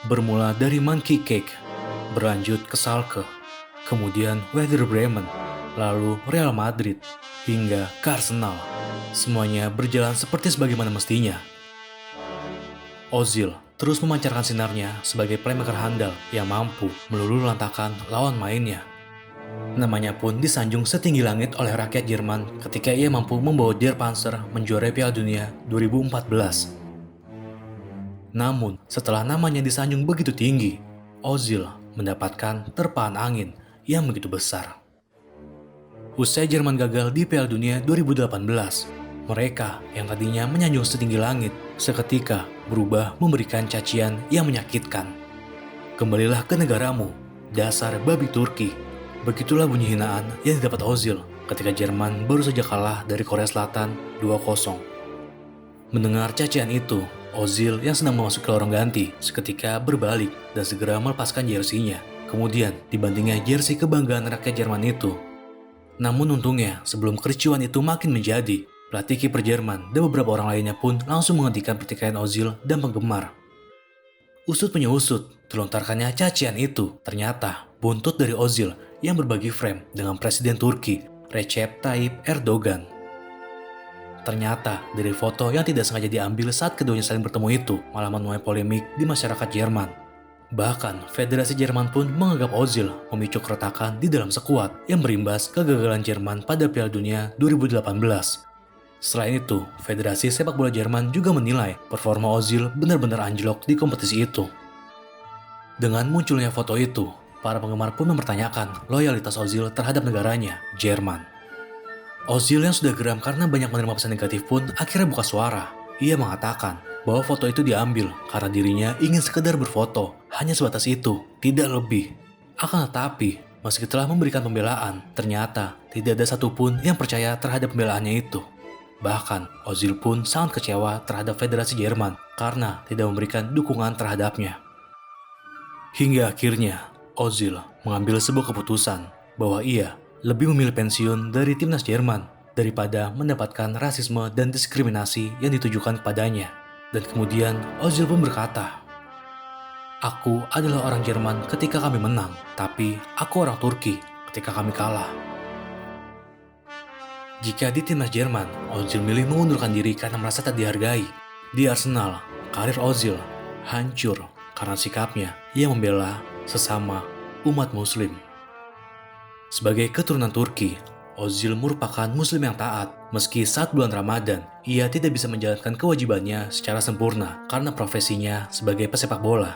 Bermula dari Monkey Cake, berlanjut ke Schalke, kemudian Werder Bremen, lalu Real Madrid, hingga ke Arsenal. Semuanya berjalan seperti sebagaimana mestinya. Ozil terus memancarkan sinarnya sebagai playmaker handal yang mampu meluluh lantakan lawan mainnya. Namanya pun disanjung setinggi langit oleh rakyat Jerman ketika ia mampu membawa Der Panzer menjuarai Piala Dunia 2014. Namun, setelah namanya disanjung begitu tinggi, Ozil mendapatkan terpaan angin yang begitu besar. Usai Jerman gagal di Piala Dunia 2018, mereka yang tadinya menyanjung setinggi langit seketika berubah memberikan cacian yang menyakitkan. Kembalilah ke negaramu, dasar babi Turki. Begitulah bunyi hinaan yang didapat Ozil ketika Jerman baru saja kalah dari Korea Selatan 2-0. Mendengar cacian itu, Ozil yang sedang memasuki lorong ganti seketika berbalik dan segera melepaskan jersinya. Kemudian dibandingnya jersey kebanggaan rakyat Jerman itu. Namun untungnya sebelum kericuan itu makin menjadi, pelatih kiper Jerman dan beberapa orang lainnya pun langsung menghentikan pertikaian Ozil dan penggemar. Usut punya usut, terlontarkannya cacian itu ternyata buntut dari Ozil yang berbagi frame dengan Presiden Turki Recep Tayyip Erdogan. Ternyata dari foto yang tidak sengaja diambil saat keduanya saling bertemu itu malah menuai polemik di masyarakat Jerman. Bahkan Federasi Jerman pun menganggap Ozil memicu keretakan di dalam skuad yang berimbas kegagalan Jerman pada Piala Dunia 2018. Selain itu, Federasi Sepak Bola Jerman juga menilai performa Ozil benar-benar anjlok di kompetisi itu. Dengan munculnya foto itu, para penggemar pun mempertanyakan loyalitas Ozil terhadap negaranya, Jerman. Ozil yang sudah geram karena banyak menerima pesan negatif pun akhirnya buka suara. Ia mengatakan bahwa foto itu diambil karena dirinya ingin sekedar berfoto, hanya sebatas itu, tidak lebih. Akan tetapi, meski telah memberikan pembelaan, ternyata tidak ada satupun yang percaya terhadap pembelaannya itu. Bahkan, Ozil pun sangat kecewa terhadap Federasi Jerman karena tidak memberikan dukungan terhadapnya. Hingga akhirnya, Ozil mengambil sebuah keputusan bahwa ia lebih memilih pensiun dari timnas Jerman daripada mendapatkan rasisme dan diskriminasi yang ditujukan kepadanya. Dan kemudian Ozil pun berkata, "Aku adalah orang Jerman ketika kami menang, tapi aku orang Turki ketika kami kalah." Jika di timnas Jerman, Ozil milih mengundurkan diri karena merasa tak dihargai. Di Arsenal, karir Ozil hancur karena sikapnya yang membela sesama umat muslim. Sebagai keturunan Turki, Ozil merupakan muslim yang taat. Meski saat bulan Ramadan, ia tidak bisa menjalankan kewajibannya secara sempurna karena profesinya sebagai pesepak bola.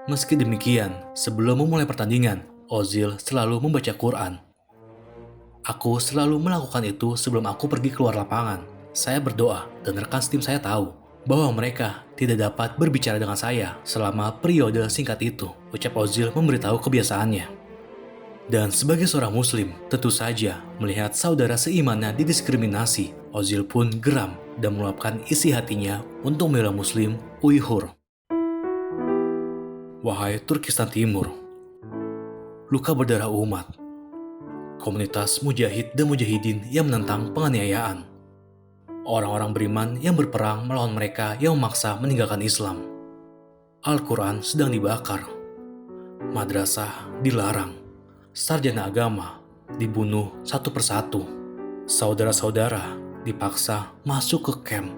Meski demikian, sebelum memulai pertandingan, Ozil selalu membaca Quran. "Aku selalu melakukan itu sebelum aku pergi keluar lapangan. Saya berdoa dan rekan tim saya tahu bahwa mereka tidak dapat berbicara dengan saya selama periode singkat itu," ucap Ozil memberitahu kebiasaannya. Dan sebagai seorang muslim, tentu saja melihat saudara seimannya didiskriminasi, Ozil pun geram dan meluapkan isi hatinya untuk membela muslim Uighur. Wahai Turkistan Timur, luka berdarah umat, komunitas mujahid dan mujahidin yang menentang penganiayaan, orang-orang beriman yang berperang melawan mereka yang memaksa meninggalkan Islam. Al-Quran sedang dibakar, madrasah dilarang, sarjana agama dibunuh satu persatu, saudara-saudara dipaksa masuk ke camp.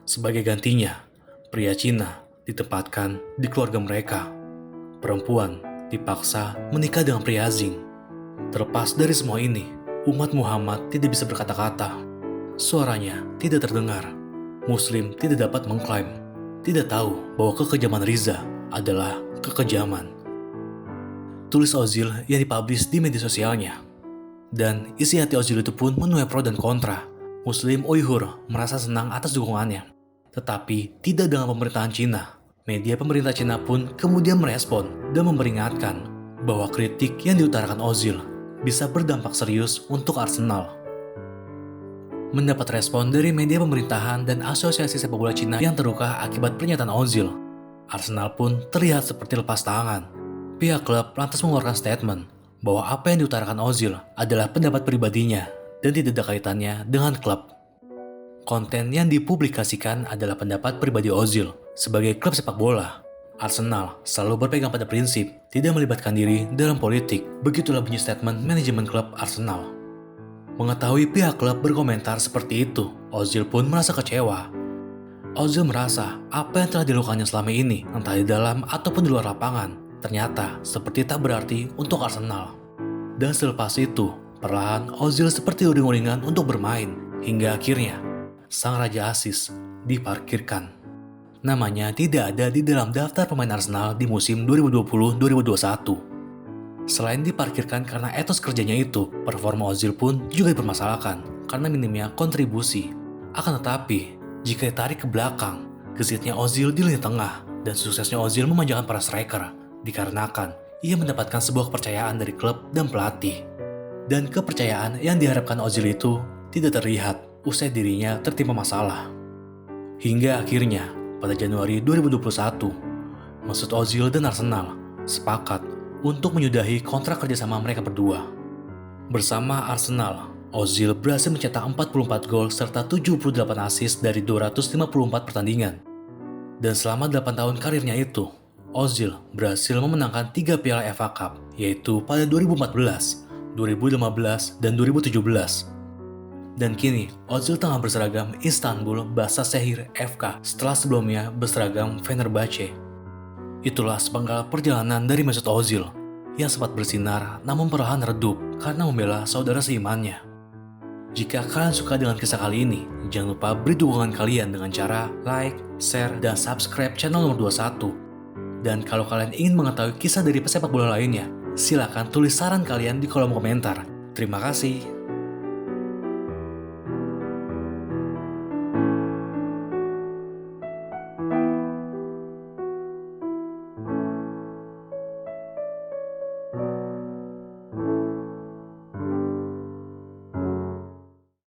Sebagai gantinya, pria Cina ditempatkan di keluarga mereka, perempuan dipaksa menikah dengan pria asing. Terlepas dari semua ini, umat Muhammad tidak bisa berkata-kata. Suaranya tidak terdengar. Muslim tidak dapat mengklaim, tidak tahu bahwa kekejaman Riza adalah kekejaman. Tulis Ozil yang dipublish di media sosialnya. Dan isi hati Ozil itu pun menuai pro dan kontra. Muslim Uighur merasa senang atas dukungannya. Tetapi tidak dengan pemerintahan Cina. Media pemerintah Cina pun kemudian merespon dan memperingatkan bahwa kritik yang diutarakan Ozil bisa berdampak serius untuk Arsenal. Mendapat respon dari media pemerintahan dan asosiasi sepak bola Cina yang terluka akibat pernyataan Ozil, Arsenal pun terlihat seperti lepas tangan. Pihak klub lantas mengeluarkan statement bahwa apa yang diutarakan Ozil adalah pendapat pribadinya dan tidak ada kaitannya dengan klub. Konten yang dipublikasikan adalah pendapat pribadi Ozil sebagai klub sepak bola. Arsenal selalu berpegang pada prinsip tidak melibatkan diri dalam politik. Begitulah bunyi statement manajemen klub Arsenal. Mengetahui pihak klub berkomentar seperti itu, Ozil pun merasa kecewa. Ozil merasa apa yang telah dilakukannya selama ini, entah di dalam ataupun di luar lapangan, ternyata seperti tak berarti untuk Arsenal. Dan selepas itu, perlahan Ozil seperti uring-uringan untuk bermain, hingga akhirnya sang Raja Asis diparkirkan. Namanya tidak ada di dalam daftar pemain Arsenal di musim 2020-2021. Selain diparkirkan karena etos kerjanya itu, performa Ozil pun juga dipermasalahkan karena minimnya kontribusi. Akan tetapi, jika ditarik ke belakang, gesitnya Ozil di lini tengah dan suksesnya Ozil memanjakan para striker dikarenakan ia mendapatkan sebuah kepercayaan dari klub dan pelatih. Dan kepercayaan yang diharapkan Ozil itu tidak terlihat usai dirinya tertimpa masalah. Hingga akhirnya, pada Januari 2021, Mesut Ozil dan Arsenal sepakat untuk menyudahi kontrak kerjasama mereka berdua. Bersama Arsenal, Ozil berhasil mencetak 44 gol serta 78 assist dari 254 pertandingan. Dan selama 8 tahun karirnya itu, Ozil berhasil memenangkan 3 piala FA Cup, yaitu pada 2014, 2015, dan 2017. Dan kini, Ozil tengah berseragam Istanbul Başakşehir FK setelah sebelumnya berseragam Fenerbahce. Itulah sepenggal perjalanan dari Mesut Ozil yang sempat bersinar namun perlahan redup karena membela saudara seimannya. Jika kalian suka dengan kisah kali ini, jangan lupa beri dukungan kalian dengan cara like, share, dan subscribe channel nomor 21. Dan kalau kalian ingin mengetahui kisah dari pesepak bola lainnya, silakan tulis saran kalian di kolom komentar. Terima kasih.